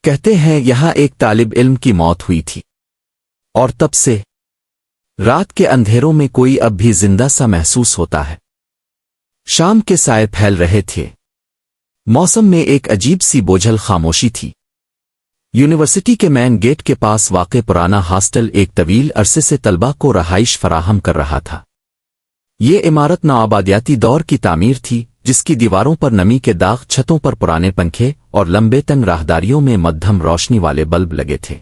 کہتے ہیں یہاں ایک طالب علم کی موت ہوئی تھی اور تب سے رات کے اندھیروں میں کوئی اب بھی زندہ سا محسوس ہوتا ہے۔ شام کے سائے پھیل رہے تھے، موسم میں ایک عجیب سی بوجھل خاموشی تھی۔ یونیورسٹی کے مین گیٹ کے پاس واقع پرانا ہاسٹل ایک طویل عرصے سے طلبہ کو رہائش فراہم کر رہا تھا۔ یہ عمارت نوآبادیاتی دور کی تعمیر تھی، جس کی دیواروں پر نمی کے داغ، چھتوں پر پرانے پنکھے اور لمبے تنگ راہداریوں میں مدھم روشنی والے بلب لگے تھے۔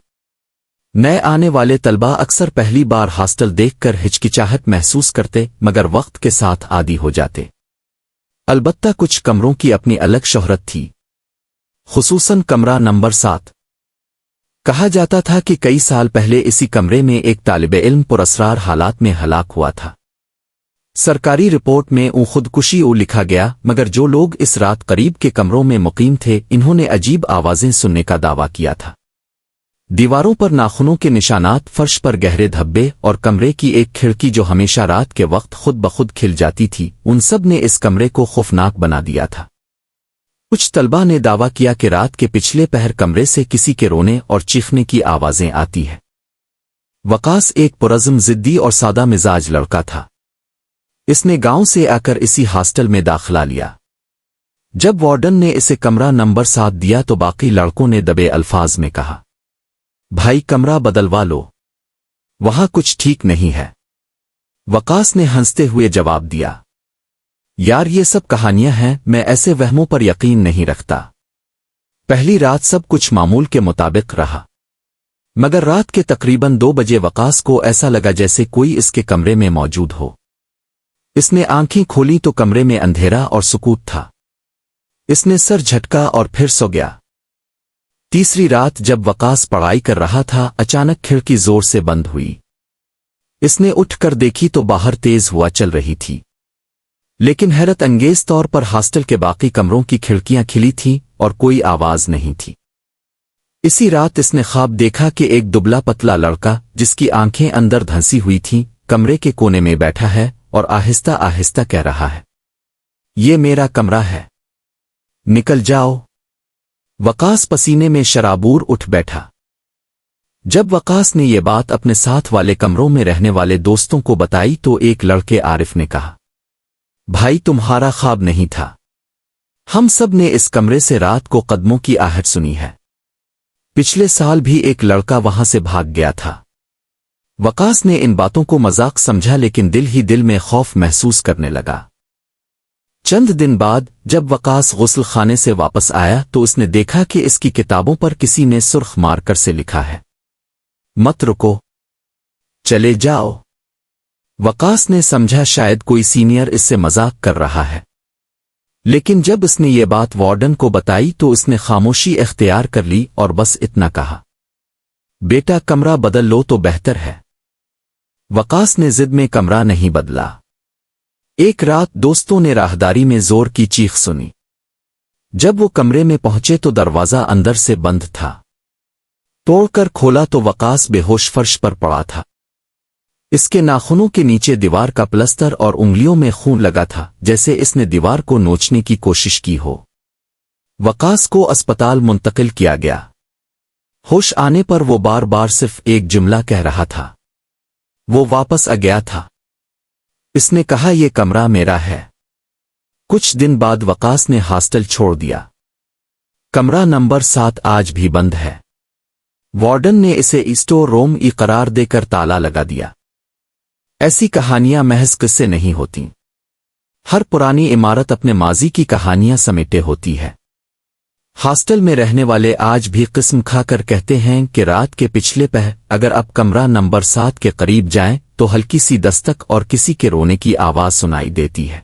نئے آنے والے طلبہ اکثر پہلی بار ہاسٹل دیکھ کر ہچکچاہٹ محسوس کرتے، مگر وقت کے ساتھ عادی ہو جاتے۔ البتہ کچھ کمروں کی اپنی الگ شہرت تھی، خصوصاً کمرہ نمبر 7۔ کہا جاتا تھا کہ کئی سال پہلے اسی کمرے میں ایک طالب علم پراسرار حالات میں ہلاک ہوا تھا۔ سرکاری رپورٹ میں خودکشی لکھا گیا، مگر جو لوگ اس رات قریب کے کمروں میں مقیم تھے انہوں نے عجیب آوازیں سننے کا دعویٰ کیا تھا۔ دیواروں پر ناخنوں کے نشانات، فرش پر گہرے دھبے اور کمرے کی ایک کھڑکی جو ہمیشہ رات کے وقت خود بخود کھل جاتی تھی، ان سب نے اس کمرے کو خوفناک بنا دیا تھا۔ کچھ طلبہ نے دعویٰ کیا کہ رات کے پچھلے پہر کمرے سے کسی کے رونے اور چیخنے کی آوازیں آتی ہیں۔ وقاص ایک پرعزم، ضدی اور سادہ مزاج لڑکا تھا۔ اس نے گاؤں سے آ کر اسی ہاسٹل میں داخلہ لیا۔ جب وارڈن نے اسے کمرہ نمبر 7 دیا تو باقی لڑکوں نے دبے الفاظ میں کہا، بھائی کمرہ بدلوا لو، وہاں کچھ ٹھیک نہیں ہے۔ وقاص نے ہنستے ہوئے جواب دیا، یار یہ سب کہانیاں ہیں، میں ایسے وہموں پر یقین نہیں رکھتا۔ پہلی رات سب کچھ معمول کے مطابق رہا، مگر رات کے تقریباً 2 بجے وقاص کو ایسا لگا جیسے کوئی اس کے کمرے میں موجود ہو۔ اس نے آنکھیں کھولی تو کمرے میں اندھیرا اور سکوت تھا۔ اس نے سر جھٹکا اور پھر سو گیا۔ تیسری رات جب وقاص پڑھائی کر رہا تھا، اچانک کھڑکی زور سے بند ہوئی۔ اس نے اٹھ کر دیکھی تو باہر تیز ہوا چل رہی تھی، لیکن حیرت انگیز طور پر ہاسٹل کے باقی کمروں کی کھڑکیاں کھلی تھیں اور کوئی آواز نہیں تھی۔ اسی رات اس نے خواب دیکھا کہ ایک دبلا پتلا لڑکا جس کی آنکھیں اندر دھنسی ہوئی تھیں، کمرے کے کونے میں بیٹھا ہے اور آہستہ آہستہ کہہ رہا ہے، یہ میرا کمرہ ہے، نکل جاؤ۔ وقاص پسینے میں شرابور اٹھ بیٹھا۔ جب وقاص نے یہ بات اپنے ساتھ والے کمروں میں رہنے والے دوستوں کو بتائی تو ایک لڑکے عارف نے کہا، بھائی تمہارا خواب نہیں تھا، ہم سب نے اس کمرے سے رات کو قدموں کی آہٹ سنی ہے۔ پچھلے سال بھی ایک لڑکا وہاں سے بھاگ گیا تھا۔ وقاص نے ان باتوں کو مذاق سمجھا، لیکن دل ہی دل میں خوف محسوس کرنے لگا۔ چند دن بعد جب وقاص غسل خانے سے واپس آیا تو اس نے دیکھا کہ اس کی کتابوں پر کسی نے سرخ مارکر سے لکھا ہے، مت رکو، چلے جاؤ۔ وقاص نے سمجھا شاید کوئی سینئر اس سے مذاق کر رہا ہے، لیکن جب اس نے یہ بات وارڈن کو بتائی تو اس نے خاموشی اختیار کر لی اور بس اتنا کہا، بیٹا کمرہ بدل لو تو بہتر ہے۔ وقاص نے ضد میں کمرہ نہیں بدلا۔ ایک رات دوستوں نے راہداری میں زور کی چیخ سنی۔ جب وہ کمرے میں پہنچے تو دروازہ اندر سے بند تھا۔ توڑ کر کھولا تو وقاص بے ہوش فرش پر پڑا تھا۔ اس کے ناخنوں کے نیچے دیوار کا پلستر اور انگلیوں میں خون لگا تھا، جیسے اس نے دیوار کو نوچنے کی کوشش کی ہو۔ وقاص کو اسپتال منتقل کیا گیا۔ ہوش آنے پر وہ بار بار صرف ایک جملہ کہہ رہا تھا، وہ واپس آ گیا تھا۔ اس نے کہا یہ کمرہ میرا ہے۔ کچھ دن بعد وقاص نے ہاسٹل چھوڑ دیا۔ کمرہ نمبر 7 آج بھی بند ہے۔ وارڈن نے اسے اسٹور روم قرار دے کر تالا لگا دیا۔ ایسی کہانیاں محض قصے نہیں ہوتیں، ہر پرانی عمارت اپنے ماضی کی کہانیاں سمیٹے ہوتی ہے۔ ہاسٹل میں رہنے والے آج بھی قسم کھا کر کہتے ہیں کہ رات کے پچھلے پہر اگر آپ کمرہ نمبر 7 کے قریب جائیں تو ہلکی سی دستک اور کسی کے رونے کی آواز سنائی دیتی ہے۔